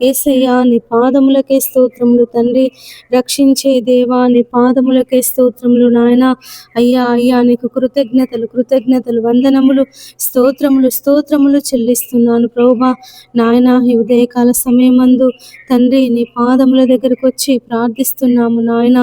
యేసయ్యా నీ పాదములకే స్తోత్రములు తండ్రి. రక్షించే దేవా నీ పాదములకే స్తోత్రములు నాయన. అయ్యా అయ్యా నీకు కృతజ్ఞతలు కృతజ్ఞతలు వందనములు స్తోత్రములు చెల్లిస్తున్నాను ప్రభువా. నాయన ఈ ఉదయకాల సమయమందు తండ్రి నీ పాదముల దగ్గరకు వచ్చి ప్రార్థిస్తున్నాము నాయన.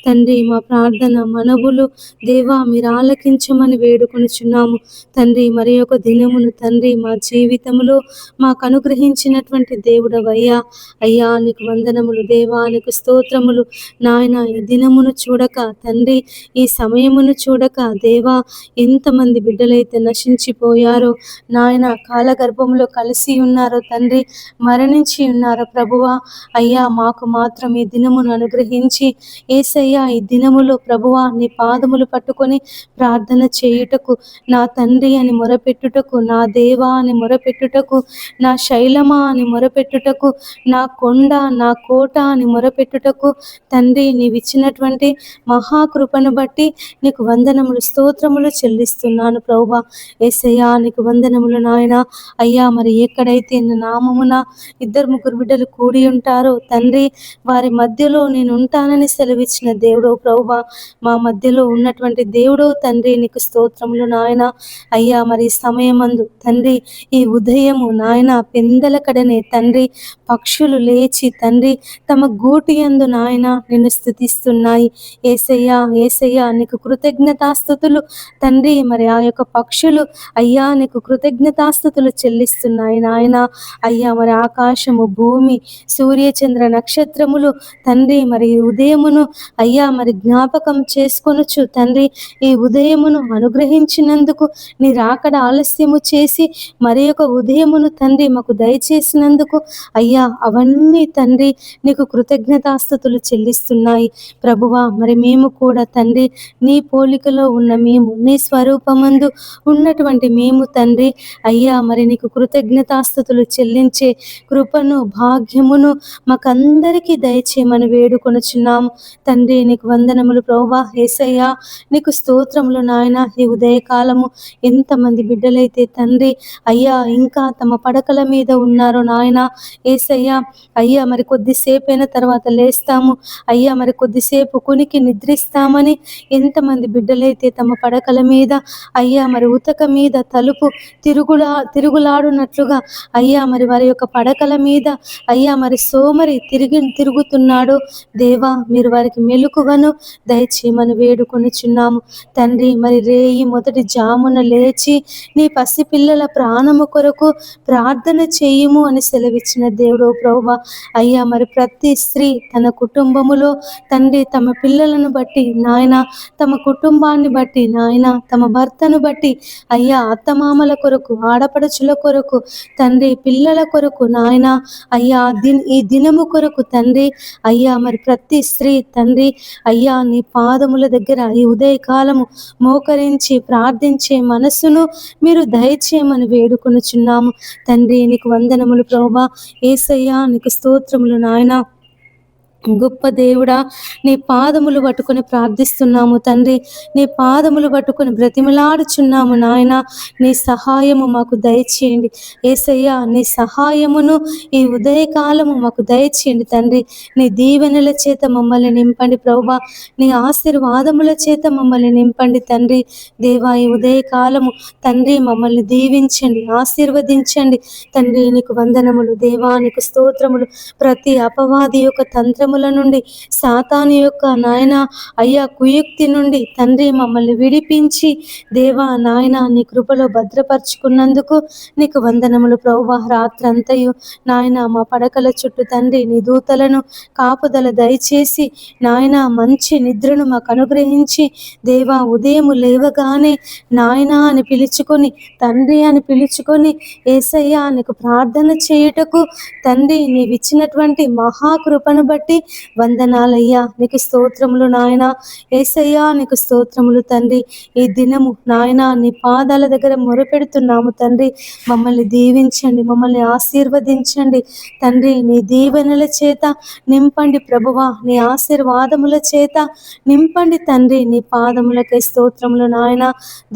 తండ్రి మా ప్రార్థన మనవులు దేవా మీరు ఆలకించమని వేడుకొనుచున్నాము తండ్రి. మరి ఒక దినమును తండ్రి మా జీవితంలో మాకు అనుగ్రహించినటువంటి దేవుడవయ్యా. అయ్యా నీకు వందనములు దేవా, నీకు స్తోత్రములు నాయన. ఈ దినమును చూడక తండ్రి, ఈ సమయమును చూడక దేవా, ఎంతమంది బిడ్డలైతే నశించిపోయారో నాయన, కాలగర్భంలో కలిసి ఉన్నారో తండ్రి, మరణించి ఉన్నారో ప్రభువా. అయ్యా మాకు మాత్రం ఈ దినమును అనుగ్రహించి యేసయ్యా ఈ దినములో ప్రభువా నీ పాదములు పట్టుకొని ప్రార్థన చేయుటకు, నా తండ్రి అని మొరపెట్టుటకు, నా దేవా అని మొరపెట్టుటకు, నా శైలమా అని మొరపెట్టుటకు, నా కొండ నా కోట అని మొరపెట్టుటకు తండ్రి నీవిచ్చినటువంటి మహాకృపను బట్టి నీకు వందనములు స్తోత్రములు చెల్లిస్తున్నాను ప్రభువా. యేసయ్యా నీకు వందనములు నాయన. అయ్యా మరి ఎక్కడైతే నా నామమున 2-3 బిడ్డలు కూడి ఉంటారో తండ్రి, వారి మధ్యలో నేను ఉంటానని సెలవిచ్చిన దేవుడో ప్రభువా. మా మధ్యలో ఉన్నటువంటి దేవుడో తండ్రి నీకు స్తోత్రములు నాయన. అయ్యా మరి సమయమందు తండ్రి ఈ ఉదయము నాయన పెందల కడనే తండ్రి పక్షులు లేచి తండ్రి తమ గూటి యందు నాయన నిన్ను స్తుతిస్తున్నాయి. యేసయ్యా యేసయ్యా నీకు కృతజ్ఞతాస్తుతులు తండ్రి. మరి ఆ యొక్క పక్షులు అయ్యా నీకు కృతజ్ఞతాస్తుతులు చెల్లిస్తున్నాయి నాయన. అయ్యా మరి ఆకాశము భూమి సూర్యచంద్ర నక్షత్రములు తండ్రి మరి ఉదయమును అయ్యా మరి జ్ఞాపకం చేసుకొనుచు తండ్రి ఈ ఉదయమును అనుగ్రహించినందుకు, నీ రాకడ ఆలస్యము చేసి మరి ఒక ఉదయమును తండ్రి మాకు దయచేసినందుకు అయ్యా అవన్నీ తండ్రి నీకు కృతజ్ఞతాస్తుతులు చెల్లిస్తున్నాయి ప్రభువా. మరి మేము కూడా తండ్రి నీ పోలికలో ఉన్న మేము, నీ స్వరూపమందు ఉన్నటువంటి మేము తండ్రి అయ్యా మరి నీకు కృతజ్ఞతాస్తుతులు చెల్లించే కృపను భాగ్యమును మాకందరికీ దయచేయమని వేడుకొనుచున్నాము తండ్రి. నీకు వందనములు ప్రభువా. యేసయ్యా నీకు స్తోత్రములు నాయన. ఈ ఉదయకాలము ఎంతమంది బిడ్డలైతే తండ్రి అయ్యా ఇంకా తమ పడకల మీద ఉన్నారో నాయన. యేసయ్యా అయ్యా మరి కొద్దిసేపు అయిన తర్వాత లేస్తాము అయ్యా, మరి కొద్దిసేపు కునికి నిద్రిస్తామని ఎంతమంది బిడ్డలైతే తమ పడకల మీద అయ్యా మరి ఉతక మీద తలుపు తిరుగులాడునట్లుగా అయ్యా మరి వారి యొక్క పడకల మీద అయ్యా మరి సోమరి తిరుగుతున్నాడు దేవా, మీరు వారికి మెలకువను దయచేయమని వేడుకొనుచున్నాము తండ్రి. మరి రేయి మొదటి జామున లేచి నీ పసిపిల్లల ప్రాణము కొరకు ప్రార్థన చేయుము అని సెలవిచ్చిన దేవుడు ప్రభువా. అయ్యా మరి ప్రతి స్త్రీ తన కుటుంబములో తండ్రి తమ పిల్లలను బట్టి నాయన, తమ కుటుంబాన్ని బట్టి నాయన, తమ భర్తను బట్టి అయ్యా అత్తమామల కొరకు, ఆడపడుచుల కొరకు తండ్రి, పిల్లల కొరకు నాయన అయ్యా ఈ దినము కొరకు తండ్రి అయ్యా మరి ప్రతి స్త్రీ తండ్రి అయ్యా నీ పాదముల దగ్గర ఈ ఉదయకాలము మోకరించి ప్రార్థించే మనస్సును మీరు దయచేయమని వేడుకొనుచున్నాము తండ్రి. నీకు వందనములు ప్రభువా. యేసయ్యా నీకు స్తోత్రములు నాయన. గొప్ప దేవుడా, నీ పాదములు పట్టుకొని ప్రార్థిస్తున్నాము తండ్రి. నీ పాదములు పట్టుకొని బ్రతిమలాడుచున్నాము నాయన. నీ సహాయము మాకు దయచేయండి యేసయ్యా. నీ సహాయమును ఈ ఉదయకాలము మాకు దయచేయండి తండ్రి. నీ దీవెనల చేత మమ్మల్ని నింపండి ప్రభువా. నీ ఆశీర్వాదముల చేత మమ్మల్ని నింపండి తండ్రి. దేవా ఈ ఉదయకాలము తండ్రి మమ్మల్ని దీవించండి, ఆశీర్వదించండి తండ్రి. నీకు వందనములు దేవా, నీకు స్తోత్రములు. ప్రతి అపవాది యొక్క తంత్రముల నుండి, సాతాను యొక్క నాయన అయ్యా కుయుక్తి నుండి తండ్రి మమ్మల్ని విడిపించి దేవా నాయన నీ కృపలో భద్రపరుచుకున్నందుకు నీకు వందనములు ప్రభువా. రాత్రంతయు నాయన మా పడకల చుట్టూ తండ్రి నీ దూతలను కాపుదల దయచేసి నాయన మంచి నిద్రను మాకు అనుగ్రహించి దేవా ఉదయం లేవగానే నాయన అని పిలుచుకొని, తండ్రి అని పిలుచుకొని యేసయ్యా నీకు ప్రార్థన చేయుటకు తండ్రి నీవిచ్చినటువంటి మహాకృపను బట్టి వందనాలయ్యా. నీకు స్తోత్రములు నాయన. యేసయ్యా నీకు స్తోత్రములు తండ్రి. ఈ దినము నాయన నీ పాదాల దగ్గర మొరపెడుతున్నాము తండ్రి. మమ్మల్ని దీవించండి, మమ్మల్ని ఆశీర్వదించండి తండ్రి. నీ దీవెనల చేత నింపండి ప్రభువా, నీ ఆశీర్వాదముల చేత నింపండి తండ్రి. నీ పాదములకే స్తోత్రములు నాయన.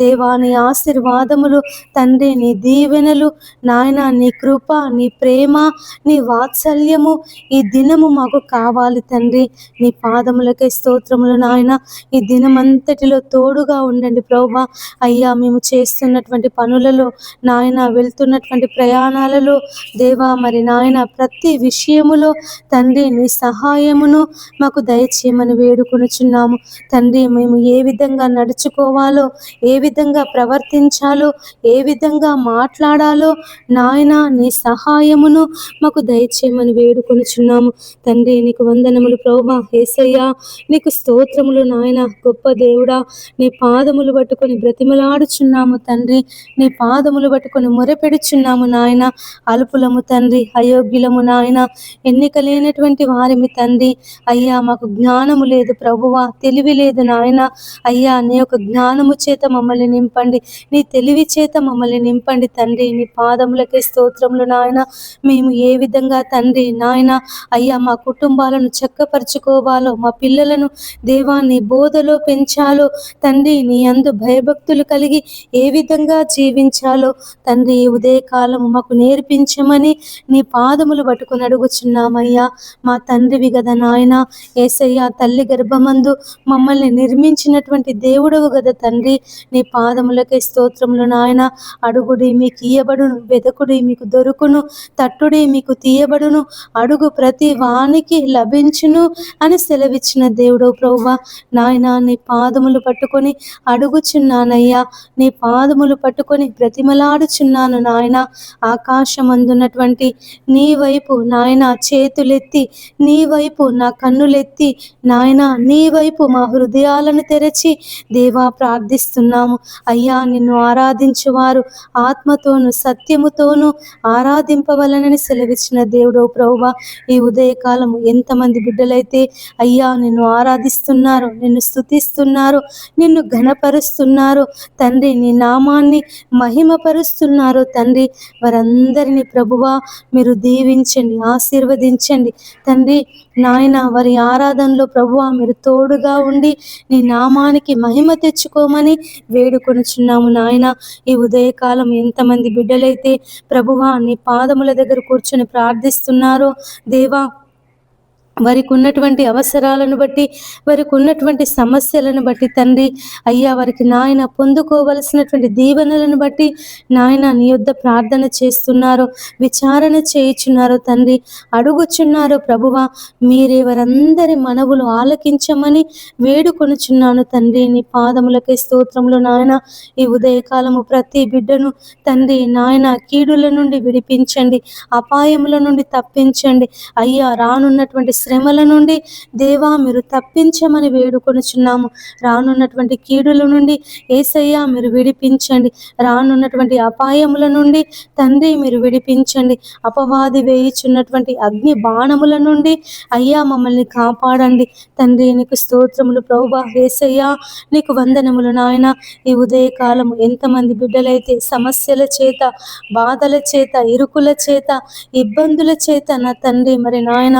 దేవా నీ ఆశీర్వాదములు తండ్రి, నీ దీవెనలు నాయన, నీ కృప, నీ ప్రేమ, నీ వాత్సల్యము ఈ దినము మాకు కావాలి తండ్రి. నీ పాదములకే స్తోత్రములు నాయన. ఈ దినమంతటిలో తోడుగా ఉండండి ప్రభువా. అయ్యా మేము చేస్తున్నటువంటి పనులలో నాయన, వెళ్తున్నటువంటి ప్రయాణాలలో దేవా మరి నాయన, ప్రతి విషయములో తండ్రి నీ సహాయమును మాకు దయచేయమని వేడుకొనుచున్నాము తండ్రి. మేము ఏ విధంగా నడుచుకోవాలో, ఏ విధంగా ప్రవర్తించాలో, ఏ విధంగా మాట్లాడాలో నాయన నీ సహాయమును మాకు దయచేయమని వేడుకొనుచున్నాము తండ్రి. నీకు వందనములు ప్రభువా. యేసయ్యా నీకు స్తోత్రములు నాయన. గొప్ప దేవుడా, నీ పాదములు పట్టుకొని బ్రతిమలాడుచున్నాము తండ్రి. నీ పాదములు పట్టుకొని మొరపెడుచున్నాము నాయన. అల్పులము తండ్రి, అయోగ్యులము నాయన, ఎన్నిక లేనటువంటి వారిమి తండ్రి. అయ్యా మాకు జ్ఞానము లేదు ప్రభువా, తెలివి లేదు నాయన. అయ్యా నీ యొక్క జ్ఞానము చేత మమ్మల్ని నింపండి, నీ తెలివి చేత మమ్మల్ని నింపండి తండ్రి. నీ పాదములకే స్తోత్రములు నాయన. మేము ఏ విధంగా తండ్రి నాయన అయ్యా మా కుటుంబాలను చక్కపరుచుకోవాలో, మా పిల్లలను దేవా నీ బోధలో పెంచాలో తండ్రి, నీ యందు భయభక్తులు కలిగి ఏ విధంగా జీవించాలో తండ్రి ఈ ఉదయకాలము మాకు నేర్పించమని నీ పాదములు పట్టుకొని అడుగుచున్నామయ్యా. మా తండ్రివి గదా నాయన. యేసయ్యా తల్లి గర్భమందు మమ్మల్ని నిర్మించినటువంటి దేవుడవు గదా తండ్రి. నీ పాదములకే స్తోత్రములు నాయన. అడుగుడి మీకు ఇయ్యబడును, వెదకుడి మీకు దొరుకును, తట్టుడి మీకు తీయబడును, అడుగు ప్రతి వానికి లభించును అని సెలవిచ్చిన దేవుడవు ప్రభువా. నాయన నీ పాదములు పట్టుకొని అడుగుచున్నానయ్యా. నీ పాదములు పట్టుకొని బ్రతిమలాడుచున్నాను నాయన. ఆకాశమందున్నటువంటి నీ వైపు నాయన చేతులెత్తి, నీ వైపు నా కన్నులెత్తి నాయన, నీ వైపు మా హృదయాలను తెరచి దేవా ప్రార్థిస్తున్నాము అయ్యా. నిన్ను ఆరాధించువారు ఆత్మతోను సత్యముతోను ఆరాధింపవలనని సెలవిచ్చిన దేవుడో ప్రభువా. ఈ ఉదయకాలము ఎంతమంది బిడ్డలైతే అయ్యా నిన్ను ఆరాధిస్తున్నారు, నిన్ను స్తుతిస్తున్నారు, నిన్ను ఘనపరుస్తున్నారు తండ్రి, నీ నామాన్ని మహిమపరుస్తున్నారు తండ్రి, వారందరినీ ప్రభువా మీరు దీవించండి, ఆశీర్వదించండి తండ్రి. నాయన వారి ఆరాధనలో ప్రభువా మీరు తోడుగా ఉండి నీ నామానికి మహిమ తెచ్చుకోమని వేడుకొనుచున్నాము నాయన. ఈ ఉదయకాలం ఎంతమంది బిడ్డలైతే ప్రభువా నీ పాదముల దగ్గర కూర్చొని ప్రార్థిస్తున్నారో దేవా, వారికి ఉన్నటువంటి అవసరాలను బట్టి, వారికి ఉన్నటువంటి సమస్యలను బట్టి తండ్రి అయ్యా, వారికి నాయన పొందుకోవలసినటువంటి దీవెనలను బట్టి నాయన నీ యొద్ద ప్రార్థన చేస్తున్నారు, విచారణ చేయుచున్నారు తండ్రి, అడుగుచున్నారు ప్రభువా. మీరే వారందరి మనవులు ఆలకించమని వేడుకొనుచున్నాను తండ్రి. నీ పాదములకే స్తోత్రములు నాయన. ఈ ఉదయకాలము ప్రతి బిడ్డను తండ్రి నాయన కీడుల నుండి విడిపించండి, అపాయముల నుండి తప్పించండి అయ్యా. రానున్నటువంటి శ్రమల నుండి దేవా మీరు తప్పించమని వేడుకొనుచున్నాము. రానున్నటువంటి కీడుల నుండి యేసయ్యా మీరు విడిపించండి. రానున్నటువంటి అపాయముల నుండి తండ్రి మీరు విడిపించండి. అపవాది వేయుచున్నటువంటి అగ్ని బాణముల నుండి అయ్యా మమ్మల్ని కాపాడండి తండ్రి. నీకు స్తోత్రములు ప్రభువా. యేసయ్యా నీకు వందనములు నాయన. ఈ ఉదయకాలము ఎంతమంది బిడ్డలైతే సమస్యల చేత, బాధల చేత, ఇరుకుల చేత, ఇబ్బందుల చేత నా తండ్రి మరి నాయన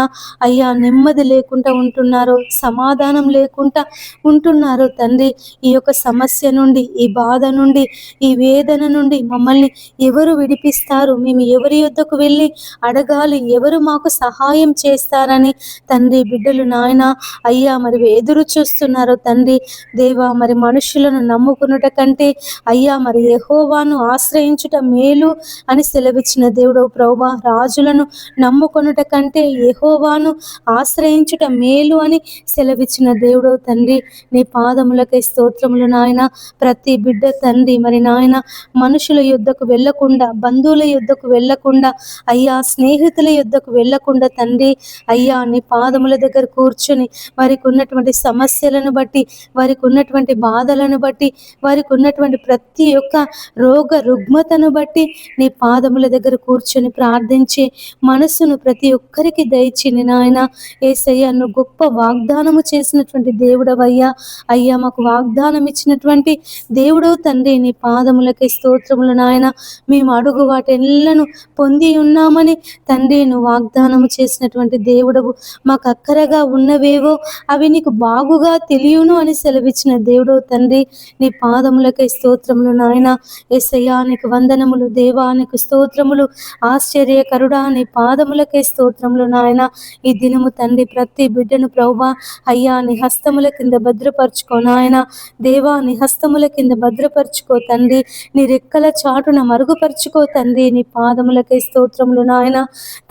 అయ్యా నెమ్మది లేకుండా ఉంటున్నారు, సమాధానం లేకుండా ఉంటున్నారు తండ్రి. ఈ యొక్క సమస్య నుండి, ఈ బాధ నుండి, ఈ వేదన నుండి మమ్మల్ని ఎవరు విడిపిస్తారు, మేము ఎవరి యొద్దకు వెళ్ళి అడగాలి, ఎవరు మాకు సహాయం చేస్తారని తండ్రి బిడ్డలు నాయన అయ్యా మరి ఎదురు చూస్తున్నారు తండ్రి దేవా. మరి మనుషులను నమ్ముకునుట కంటే అయ్యా మరి యెహోవాను ఆశ్రయించుట మేలు అని సెలవిచ్చిన దేవుడు ప్రభువా. రాజులను నమ్ముకొనుట కంటే యెహోవాను ఆశ్రయించుట మేలు అని సెలవిచ్చిన దేవుడు తండ్రి. నీ పాదములకే స్తోత్రములు నాయన. ప్రతి బిడ్డ తండ్రి మరి నాయన మనుషుల యుద్ధకు వెళ్ళకుండా, బంధువుల యుద్ధకు వెళ్ళకుండా అయ్యా, స్నేహితుల యుద్ధకు వెళ్ళకుండా తండ్రి అయ్యా నీ పాదముల దగ్గర కూర్చొని వారికి ఉన్నటువంటి సమస్యలను బట్టి, వారికి ఉన్నటువంటి బాధలను బట్టి, వారికి ఉన్నటువంటి ప్రతి ఒక్క రోగ రుగ్మతను బట్టి నీ పాదముల దగ్గర కూర్చొని ప్రార్థించి మనస్సును ప్రతి ఒక్కరికి దయచేయండి నాయన. యేసయ్య నువ్వు గొప్ప వాగ్దానము చేసినటువంటి దేవుడవయ్యా. అయ్యా మాకు వాగ్దానం ఇచ్చినటువంటి దేవుడవు తండ్రి, నీ పాదములకి స్తోత్రములు నాయన. మేము అడుగు వాటెల్లను పొంది ఉన్నామని తండ్రి నువ్వు వాగ్దానము చేసినటువంటి దేవుడవు. మాకు అక్కరగా ఉన్నవేవో అవి నీకు బాగుగా తెలియను అని సెలవిచ్చిన దేవుడవు తండ్రి, నీ పాదములకై స్తోత్రములు నాయన. యేసయ్యా నీకు వందనములు దేవా, నీకు స్తోత్రములు. ఆశ్చర్యకరుడా నీ పాదములకై స్తోత్రములు నాయన. ఈ దినము తండ్రి ప్రతి బిడ్డను ప్రభువా అయ్యా నీ హస్తముల కింద భద్రపరచుకో నాయన. దేవా నీ హస్తముల కింద భద్రపరచుకో తండ్రి, నీ రెక్కల చాటున మరుగుపరుచుకో తండ్రి. నీ పాదములకై స్తోత్రములు నాయన.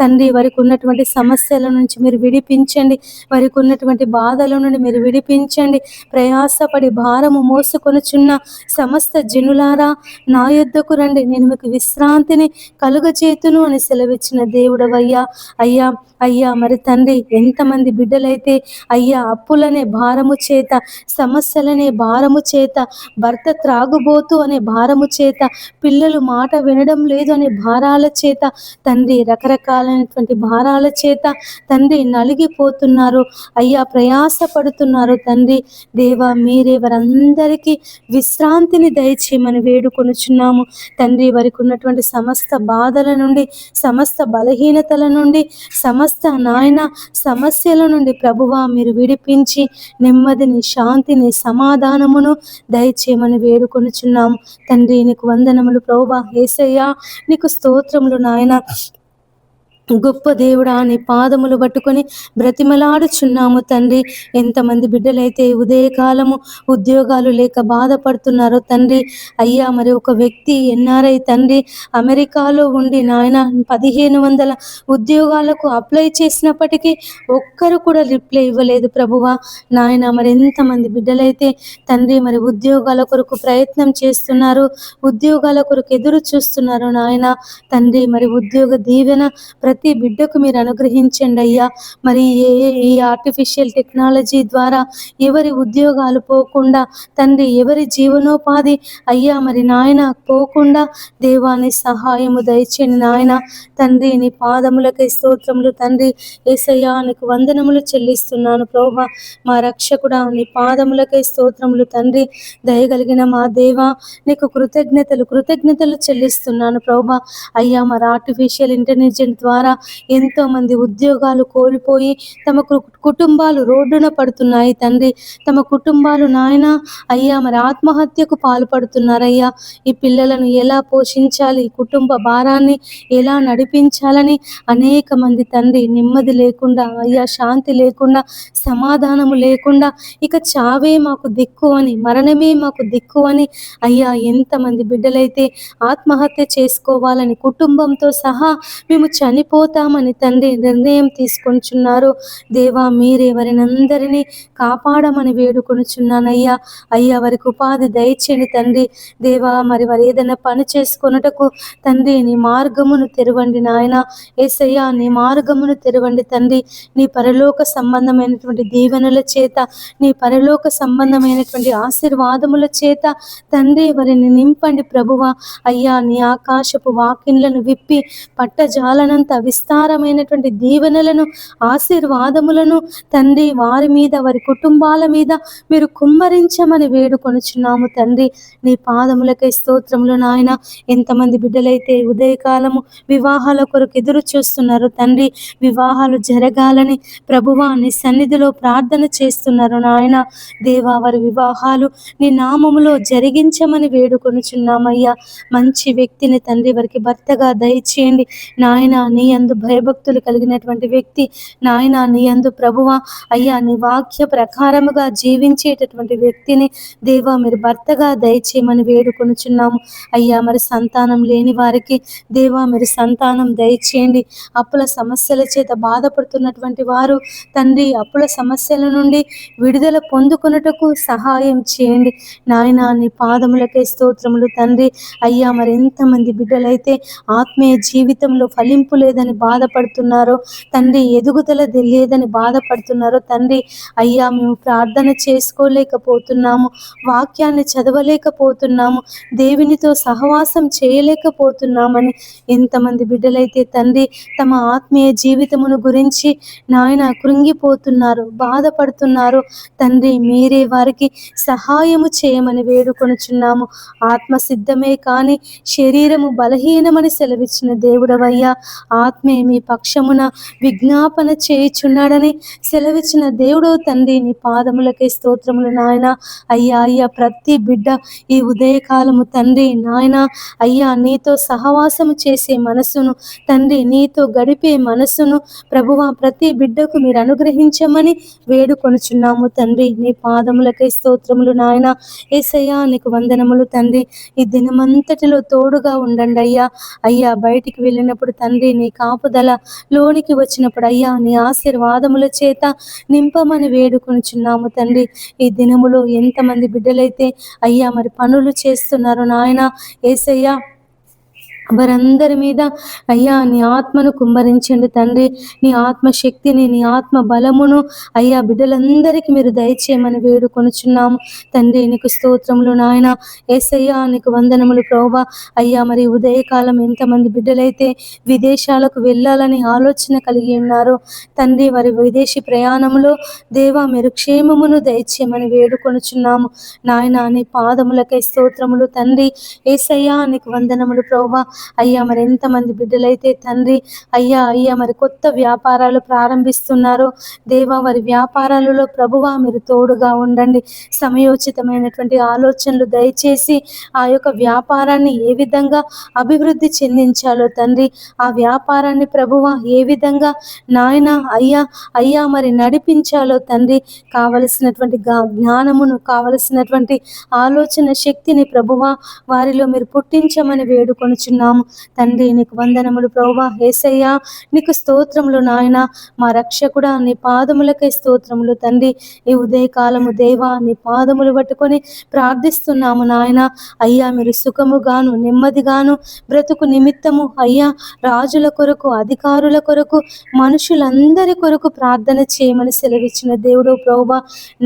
తండ్రి వారికి ఉన్నటువంటి సమస్యల నుంచి మీరు విడిపించండి, వారికి ఉన్నటువంటి బాధల నుండి మీరు విడిపించండి. ప్రయాసపడి భారము మోసుకొనుచున్న సమస్త జనులారా నా యొద్దకు రండి, నేను మీకు విశ్రాంతిని కలుగచేతును అని సెలవిచ్చిన దేవుడవయ్యా. అయ్యా అయ్యా మరి తండ్రి ఎంతమంది బిడ్డలైతే అయ్యా అప్పులనే భారము చేత, సమస్యలనే భారము చేత, భర్త త్రాగుబోతు అనే భారము చేత, పిల్లలు మాట వినడం లేదు అనే భారాల చేత తండ్రి, రకరకాలైనటువంటి భారాల చేత తండ్రి నలిగిపోతున్నారు అయ్యా, ప్రయాస పడుతున్నారు తండ్రి. దేవా మీరే వారందరికీ విశ్రాంతిని దయచేయమని వేడుకొనుచున్నాము తండ్రి. వారికి ఉన్నటువంటి సమస్త బాధల నుండి, సమస్త బలహీనతల నుండి, సమస్త నాయన సమస్యల నుండి ప్రభువా మీరు విడిపించి నెమ్మదిని, శాంతిని, సమాధానమును దయచేయమని వేడుకొనుచున్నాము తండ్రి. నీకు వందనములు ప్రభువా. యేసయ్యా నీకు స్తోత్రములు నాయన. గొప్ప దేవుడా నీ పాదములు పట్టుకొని బ్రతిమలాడుచున్నాము తండ్రి. ఎంతమంది బిడ్డలైతే ఉదయకాలము ఉద్యోగాలు లేక బాధపడుతున్నారో తండ్రి. అయ్యా మరి ఒక వ్యక్తి ఎన్ఆర్ఐ తండ్రి అమెరికాలో ఉండి నాయన 1500 ఉద్యోగాలకు అప్లై చేసినప్పటికీ ఒక్కరు కూడా రిప్లై ఇవ్వలేదు ప్రభువా నాయన. మరి ఎంతమంది బిడ్డలైతే తండ్రి మరి ఉద్యోగాల కొరకు ప్రయత్నం చేస్తున్నారు, ఉద్యోగాల కొరకు ఎదురు చూస్తున్నారు నాయన తండ్రి. మరి ఉద్యోగ దీవెన ప్రతి బిడ్డకు మీరు అనుగ్రహించండి అయ్యా. మరి ఈ ఆర్టిఫిషియల్ టెక్నాలజీ ద్వారా ఎవరి ఉద్యోగాలు పోకుండా తండ్రి, ఎవరి జీవనోపాధి అయ్యా మరి నాయన పోకుండా దేవాని సహాయము దయచేయండి నాయన తండ్రి. నీ పాదములకై స్తోత్రములు తండ్రి. యేసయ్యా నీకు వందనములు చెల్లిస్తున్నాను ప్రభువా మా రక్షకుడా. నీ పాదములకై స్తోత్రములు తండ్రి. దయగలిగిన మా దేవా నీకు కృతజ్ఞతలు చెల్లిస్తున్నాను ప్రభువా. అయ్యా మరి ఆర్టిఫిషియల్ ఇంటెలిజెన్స్ ద్వారా ఎంతో మంది ఉద్యోగాలు కోల్పోయి తమ కుటుంబాలు రోడ్డున పడుతున్నాయి తండ్రి. తమ కుటుంబాలు నాయన అయ్యా మరి ఆత్మహత్యకు పాల్పడుతున్నారయ్యా. ఈ పిల్లలను ఎలా పోషించాలి, కుటుంబ భారాన్ని ఎలా నడిపించాలని అనేక మంది తండ్రి నెమ్మది లేకుండా అయ్యా, శాంతి లేకుండా, సమాధానము లేకుండా ఇక చావే మాకు దిక్కు అని, మరణమే మాకు దిక్కు అని అయ్యా ఎంతమంది బిడ్డలైతే ఆత్మహత్య చేసుకోవాలని కుటుంబంతో సహా మేము చనిపోతామని తండ్రి నిర్ణయం తీసుకొనిచున్నారు. దేవా మీరే వారిని అందరినీ కాపాడమని వేడుకొనుచున్నానయ్యా. అయ్యా వారికి ఉపాధి దయచేయండి తండ్రి. దేవా మరి వారు ఏదైనా పని చేసుకొనుటకు తండ్రి నీ మార్గమును తెరవండి నాయన. యేసయ్యా నీ మార్గమును తెరవండి తండ్రి. నీ పరలోక సంబంధమైనటువంటి దీవెనల చేత, నీ పరలోక సంబంధమైనటువంటి ఆశీర్వాదముల చేత తండ్రి వారిని నింపండి ప్రభువా. అయ్యా నీ ఆకాశపు వాకిన్లను విప్పి పట్టజాలనంత విస్తారమైనటువంటి దీవెనలను, ఆశీర్వాదములను తండ్రి వారి మీద, వారి కుటుంబాల మీద మీరు కుమ్మరించమని వేడుకొనుచున్నాము తండ్రి. నీ పాదములకై స్తోత్రములు నాయన. ఎంతమంది బిడ్డలైతే ఉదయకాలము వివాహాల కొరకు ఎదురు చూస్తున్నారు తండ్రి, వివాహాలు జరగాలని ప్రభువా నీ సన్నిధిలో ప్రార్థన చేస్తున్నారు నాయన. దేవా వారి వివాహాలు నీ నామములో జరిగించమని వేడుకొనుచున్నామయ్యా. మంచి వ్యక్తిని తండ్రి వారికి భర్తగా దయచేయండి నాయన. నీ యందు భయభక్తులు కలిగినటువంటి వ్యక్తి నాయన, నీ యందు ప్రభువా అయ్యా నీ వాక్య ప్రకారముగా జీవించేటటువంటి వ్యక్తిని దేవా మీరు భర్తగా దయచేయమని వేడుకొనుచున్నాము అయ్యా. మరి సంతానం లేని వారికి దేవా మీరు సంతానం దయచేయండి. అప్పుల సమస్యల చేత బాధపడుతున్నటువంటి వారు తండ్రి అప్పుల సమస్యల నుండి విడుదల పొందుకొనుటకు సహాయం చేయండి నాయన. నీ పాదములకే స్తోత్రములు తండ్రి. అయ్యా మరి ఎంతమంది బిడ్డలైతే ఆత్మీయ జీవితంలో ఫలింపు లేదని లేదని బాధపడుతున్నారో తండ్రి, ఎదుగుదల లేదని బాధపడుతున్నారో తండ్రి, అయ్యా మేము ప్రార్థన చేసుకోలేకపోతున్నాము, వాక్యాన్ని చదవలేకపోతున్నాము, దేవునితో సహవాసం చేయలేకపోతున్నామని ఎంతమంది బిడ్డలైతే తండ్రి తమ ఆత్మీయ జీవితమును గురించి నాయన కృంగిపోతున్నారు, బాధపడుతున్నారు తండ్రి, మీరే వారికి సహాయము చేయమని వేడుకొనుచున్నాము. ఆత్మ సిద్ధమే కానీ శరీరము బలహీనమని సెలవిచ్చిన దేవుడవయ్యా, ఆత్మే మీ పక్షమున విజ్ఞాపన చేయుచున్నాడని సెలవిచ్చిన దేవుడో తండ్రి, నీ పాదములకే స్తోత్రములు నాయన. అయ్యా అయ్యా ప్రతి బిడ్డ ఈ ఉదయకాలము తండ్రి నాయన అయ్యా నీతో సహవాసము చేసే మనసును తండ్రి, నీతో గడిపే మనసును ప్రభువా ప్రతి బిడ్డకు మీరు అనుగ్రహించమని వేడుకొనుచున్నాము తండ్రి. నీ పాదములకై స్తోత్రములు నాయన. యేసయ్యా నీకు వందనములు తండ్రి. ఈ దినమంతటిలో తోడుగా ఉండండి అయ్యా. అయ్యా బయటికి వెళ్ళినప్పుడు తండ్రి నీ కాపుదల, లోనికి వచ్చినప్పుడు అయ్యా నీ ఆశీర్వాదముల చేత నింపమని వేడుకొనుచున్నాము తండ్రి. ఈ దినములో ఎంతమంది బిడ్డలైతే అయ్యా మరి పనులు చేస్తున్నారు నాయన యేసయ్యా, వారందరి మీద అయ్యా నీ ఆత్మను కుమ్మరించండి తండ్రి. నీ ఆత్మశక్తిని, నీ ఆత్మ బలమును అయ్యా బిడ్డలందరికీ మీరు దయచేయమని వేడుకొనుచున్నాము తండ్రి. నీకు స్తోత్రములు నాయన. యేసయ్యా నీకు వందనములు ప్రభువా. అయ్యా మరి ఉదయకాలం ఎంతమంది బిడ్డలైతే విదేశాలకు వెళ్ళాలని ఆలోచన కలిగి ఉన్నారో తండ్రి, వారి విదేశీ ప్రయాణంలో దేవా మీరు క్షేమమును దయచేయమని వేడుకొనుచున్నాము నాయన. నీ పాదములకై స్తోత్రములు తండ్రి. యేసయ్యా నీకు వందనములు ప్రభువా. అయ్యా మరి ఎంతమంది బిడ్డలైతే తండ్రి అయ్యా అయ్యా మరి కొత్త వ్యాపారాలు ప్రారంభిస్తున్నారో దేవా, వారి వ్యాపారాలలో ప్రభువా మీరు తోడుగా ఉండండి. సమయోచితమైనటువంటి ఆలోచనలు దయచేసి ఆ యొక్క వ్యాపారాన్ని ఏ విధంగా అభివృద్ధి చెందించాలో తండ్రి, ఆ వ్యాపారాన్ని ప్రభువా ఏ విధంగా నాయన అయ్యా అయ్యా మరి నడిపించాలో తండ్రి, కావలసినటువంటి జ్ఞానమును, కావలసినటువంటి ఆలోచన శక్తిని ప్రభువా వారిలో మీరు పుట్టించమని వేడుకొనుచున్నాము తండ్రి. నీకు వందనములు ప్రభువా. యేసయ్యా నీకు స్తోత్రములు నాయన. మా రక్షకుడా నీ పాదములకై స్తోత్రములు తండ్రి. ఈ ఉదయకాలము దేవా నీ పాదములు పట్టుకొని ప్రార్థిస్తున్నాము నాయన. అయ్యా మీరు సుఖముగాను నెమ్మదిగాను బ్రతుకు నిమిత్తము అయ్యా రాజుల కొరకు, అధికారుల కొరకు, మనుషులందరి కొరకు ప్రార్థన చేయమని సెలవిచ్చిన దేవుడు ప్రభువా